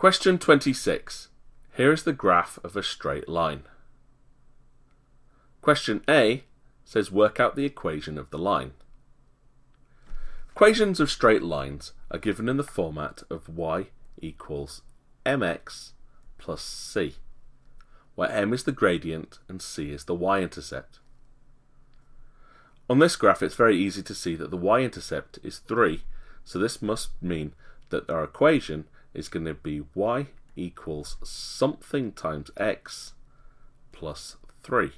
Question 26. Here is the graph of a straight line. Question A says work out the equation of the line. Equations of straight lines are given in the format of y equals mx plus c, where m is the gradient and c is the y-intercept. On this graph it's very easy to see that the y-intercept is 3, so this must mean that our equation is going to be y equals something times x plus 3. And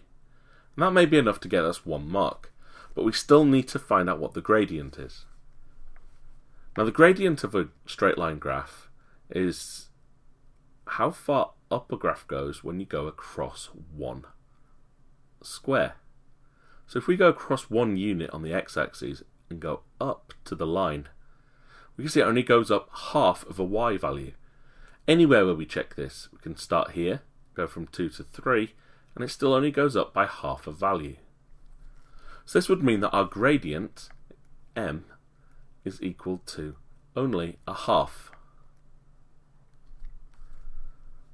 that may be enough to get us 1 mark, but we still need to find out what the gradient is. Now the gradient of a straight line graph is how far up a graph goes when you go across one square. So if we go across 1 unit on the x-axis and go up to the line, we can see it only goes up half of a y value. Anywhere where we check this, we can start here, go from 2 to 3, and it still only goes up by half a value. So this would mean that our gradient, m, is equal to only a half.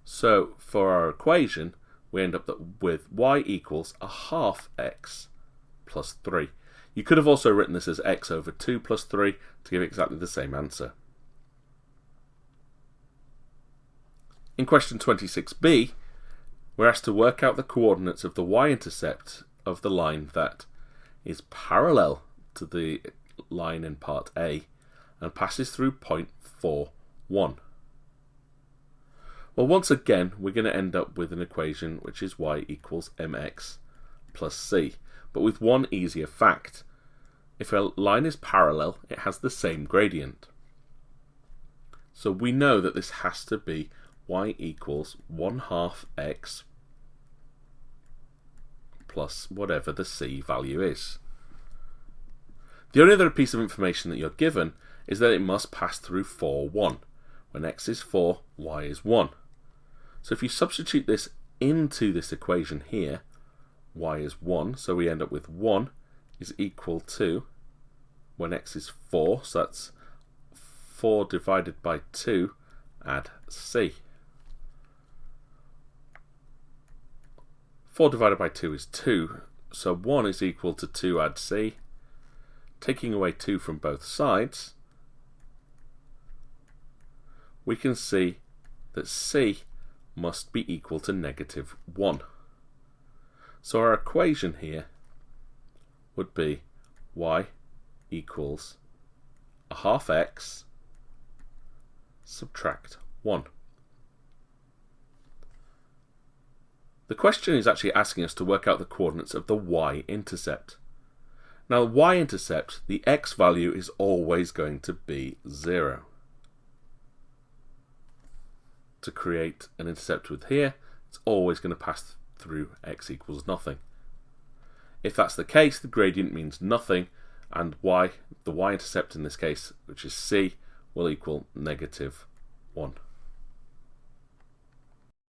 So for our equation, we end up with y equals a half x plus 3. You could have also written this as x over 2 plus 3 to give exactly the same answer. In question 26b, we're asked to work out the coordinates of the y-intercept of the line that is parallel to the line in part A and passes through point 4, 1. Well, once again, we're going to end up with an equation which is y equals mx plus c, but with one easier fact. If a line is parallel, it has the same gradient. So we know that this has to be y equals 1/2 x plus whatever the c value is. The only other piece of information that you're given is that it must pass through 4, 1. When x is 4, y is 1. So if you substitute this into this equation here, y is 1, so we end up with 1 is equal to, when x is 4, so that's 4 divided by 2, add c. 4 divided by 2 is 2, so 1 is equal to 2 add c. Taking away 2 from both sides, we can see that c must be equal to -1. So our equation here would be y equals a half x subtract 1. The question is actually asking us to work out the coordinates of the y-intercept. Now the y-intercept, the x value is always going to be 0. To create an intercept with here, it's always going to pass through x equals nothing. If that's the case, the gradient means nothing, and y, the y-intercept in this case, which is c, will equal -1.